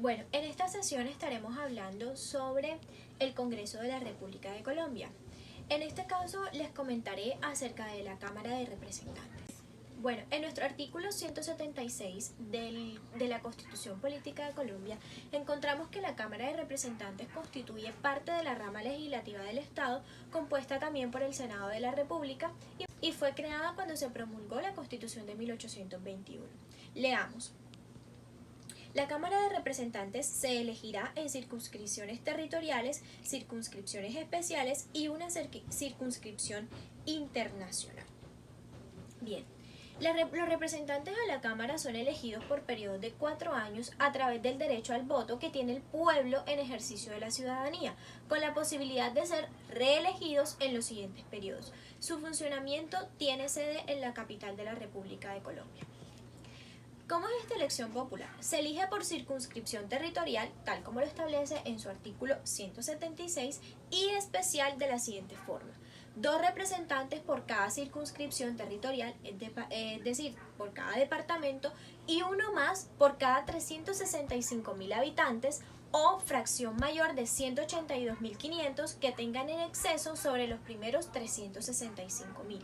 Bueno, en esta sesión estaremos hablando sobre el Congreso de la República de Colombia. En este caso les comentaré acerca de la Cámara de Representantes. Bueno, en nuestro artículo 176 de la Constitución Política de Colombia encontramos que la Cámara de Representantes constituye parte de la rama legislativa del Estado, compuesta también por el Senado de la República y fue creada cuando se promulgó la Constitución de 1821. Leamos. La Cámara de Representantes se elegirá en circunscripciones territoriales, circunscripciones especiales y una circunscripción internacional. Bien, los representantes a la Cámara son elegidos por periodos de 4 años a través del derecho al voto que tiene el pueblo en ejercicio de la ciudadanía, con la posibilidad de ser reelegidos en los siguientes periodos. Su funcionamiento tiene sede en la capital de la República de Colombia. ¿Cómo es esta elección popular? Se elige por circunscripción territorial, tal como lo establece en su artículo 176, y especial de la siguiente forma. 2 representantes por cada circunscripción territorial, es decir, por cada departamento, y uno más por cada 365.000 habitantes o fracción mayor de 182.500 que tengan en exceso sobre los primeros 365.000.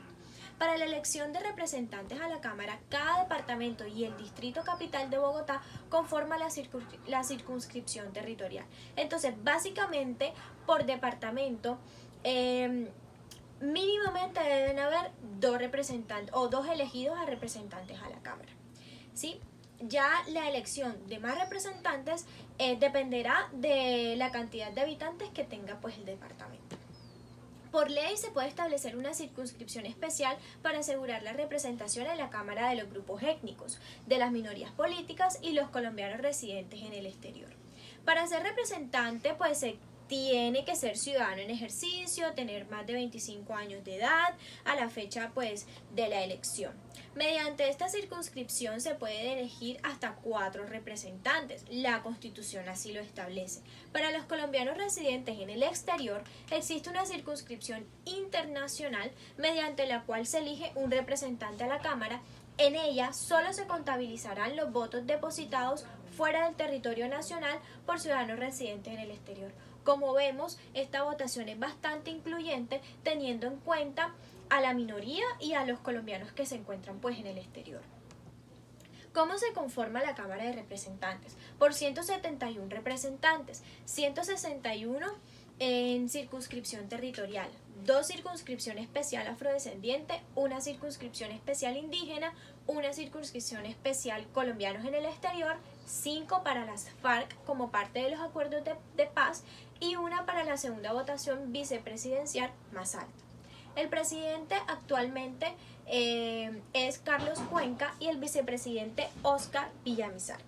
Para la elección de representantes a la Cámara, cada departamento y el Distrito Capital de Bogotá conforma la circunscripción territorial. Entonces, básicamente, por departamento, mínimamente deben haber 2 representantes o 2 elegidos a representantes a la Cámara, ¿sí? Ya la elección de más representantes dependerá de la cantidad de habitantes que tenga pues el departamento. Por ley se puede establecer una circunscripción especial para asegurar la representación en la Cámara de los grupos étnicos, de las minorías políticas y los colombianos residentes en el exterior. Para ser representante, pues se tiene que ser ciudadano en ejercicio, tener más de 25 años de edad a la fecha pues de la elección. Mediante esta circunscripción se puede elegir hasta 4 representantes. La Constitución así lo establece. Para los colombianos residentes en el exterior existe una circunscripción internacional mediante la cual se elige un representante a la Cámara. En ella solo se contabilizarán los votos depositados fuera del territorio nacional por ciudadanos residentes en el exterior. Como vemos, esta votación es bastante incluyente teniendo en cuenta a la minoría y a los colombianos que se encuentran pues en el exterior. ¿Cómo se conforma la Cámara de Representantes? Por 171 representantes, 161 en circunscripción territorial, 2 circunscripción especial afrodescendiente, una circunscripción especial indígena, una circunscripción especial colombianos en el exterior, 5 para las FARC como parte de los acuerdos de paz y una para la segunda votación vicepresidencial más alta. El presidente actualmente es Carlos Cuenca y el vicepresidente Oscar Villamizar.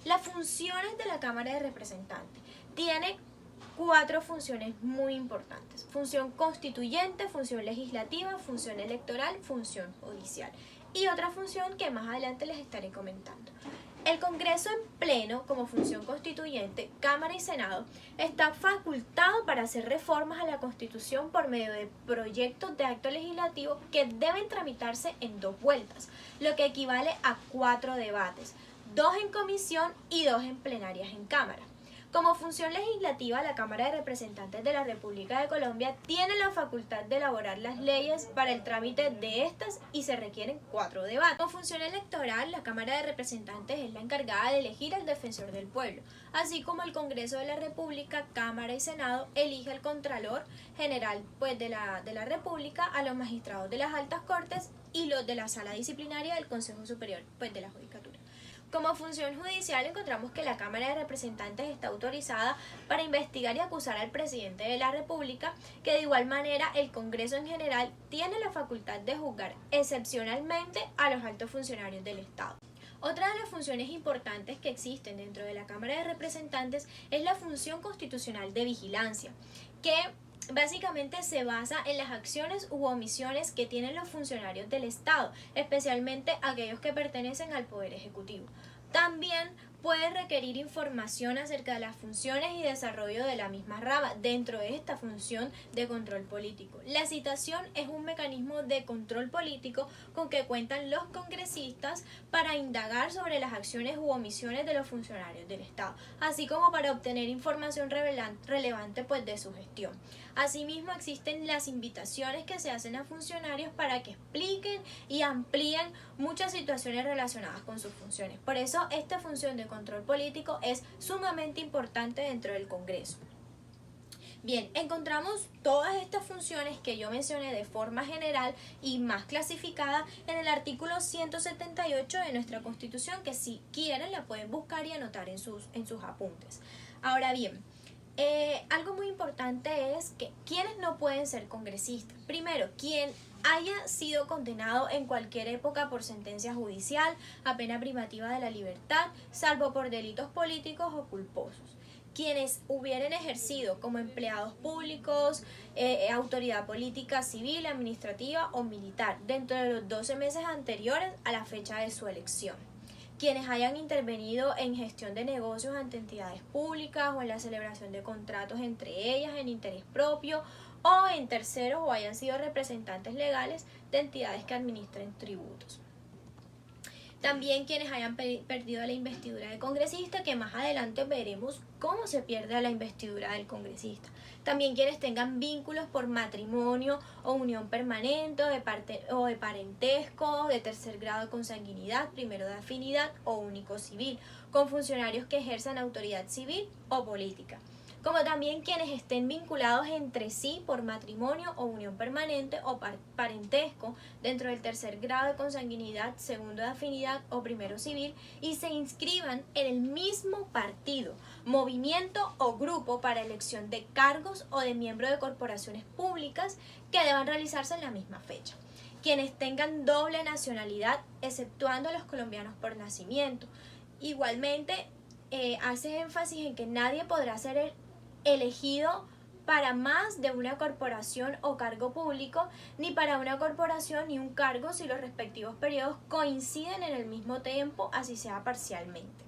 Las funciones de la Cámara de Representantes tiene 4 funciones muy importantes: función constituyente, función legislativa, función electoral, función judicial y otra función que más adelante les estaré comentando. El Congreso en pleno, como función constituyente, Cámara y Senado, está facultado para hacer reformas a la Constitución por medio de proyectos de acto legislativo que deben tramitarse en 2 vueltas, lo que equivale a 4 debates, 2 en comisión y 2 en plenarias en Cámara. Como función legislativa, la Cámara de Representantes de la República de Colombia tiene la facultad de elaborar las leyes para el trámite de estas y se requieren 4 debates. Como función electoral, la Cámara de Representantes es la encargada de elegir al defensor del pueblo, así como el Congreso de la República, Cámara y Senado elige al Contralor General pues, de la República, a los magistrados de las altas cortes y los de la Sala Disciplinaria del Consejo Superior pues, de la Judicatura. Como función judicial encontramos que la Cámara de Representantes está autorizada para investigar y acusar al presidente de la República, que de igual manera el Congreso en general tiene la facultad de juzgar excepcionalmente a los altos funcionarios del Estado. Otra de las funciones importantes que existen dentro de la Cámara de Representantes es la función constitucional de vigilancia, que básicamente se basa en las acciones u omisiones que tienen los funcionarios del Estado, especialmente aquellos que pertenecen al Poder Ejecutivo. También puede requerir información acerca de las funciones y desarrollo de la misma rama dentro de esta función de control político. La citación es un mecanismo de control político con que cuentan los congresistas para indagar sobre las acciones u omisiones de los funcionarios del Estado, así como para obtener información relevante pues, de su gestión. Asimismo, existen las invitaciones que se hacen a funcionarios para que expliquen y amplíen muchas situaciones relacionadas con sus funciones. Por eso, esta función de control político es sumamente importante dentro del Congreso. Bien, encontramos todas estas funciones que yo mencioné de forma general y más clasificada en el artículo 178 de nuestra Constitución, que si quieren la pueden buscar y anotar en sus apuntes. Ahora bien, algo muy importante es que quienes no pueden ser congresistas. Primero, quien haya sido condenado en cualquier época por sentencia judicial a pena privativa de la libertad, salvo por delitos políticos o culposos. Quienes hubieran ejercido como empleados públicos, autoridad política, civil, administrativa o militar dentro de los 12 meses anteriores a la fecha de su elección. Quienes hayan intervenido en gestión de negocios ante entidades públicas o en la celebración de contratos entre ellas en interés propio o en terceros o hayan sido representantes legales de entidades que administren tributos. También quienes hayan perdido la investidura de congresista, que más adelante veremos cómo se pierde la investidura del congresista. También quienes tengan vínculos por matrimonio o unión permanente o de parentesco, de tercer grado de consanguinidad, primero de afinidad o único civil, con funcionarios que ejerzan autoridad civil o política. Como también quienes estén vinculados entre sí por matrimonio o unión permanente o parentesco dentro del tercer grado de consanguinidad, segundo de afinidad o primero civil y se inscriban en el mismo partido, movimiento o grupo para elección de cargos o de miembros de corporaciones públicas que deban realizarse en la misma fecha. Quienes tengan doble nacionalidad, exceptuando a los colombianos por nacimiento. Igualmente, hace énfasis en que nadie podrá ser elegido para más de una corporación o cargo público, ni para una corporación ni un cargo si los respectivos periodos coinciden en el mismo tiempo, así sea parcialmente.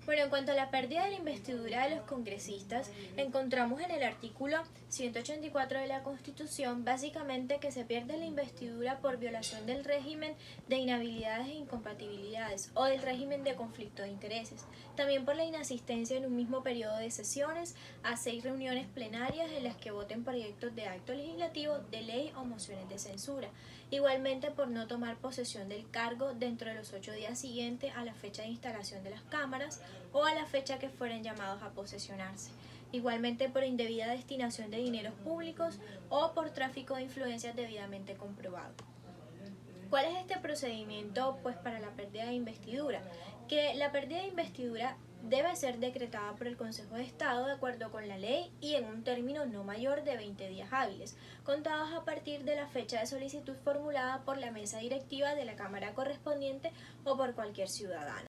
Bueno, en cuanto a la pérdida de la investidura de los congresistas, encontramos en el artículo 184 de la Constitución básicamente que se pierde la investidura por violación del régimen de inhabilidades e incompatibilidades o del régimen de conflicto de intereses, también por la inasistencia en un mismo periodo de sesiones a 6 reuniones plenarias en las que voten proyectos de acto legislativo, de ley o mociones de censura. Igualmente por no tomar posesión del cargo dentro de los 8 días siguientes a la fecha de instalación de las cámaras o a la fecha que fueren llamados a posesionarse. Igualmente por indebida destinación de dineros públicos o por tráfico de influencias debidamente comprobado. ¿Cuál es este procedimiento para la pérdida de investidura? Que la pérdida de investidura debe ser decretada por el Consejo de Estado de acuerdo con la ley y en un término no mayor de 20 días hábiles, contados a partir de la fecha de solicitud formulada por la mesa directiva de la Cámara correspondiente o por cualquier ciudadano.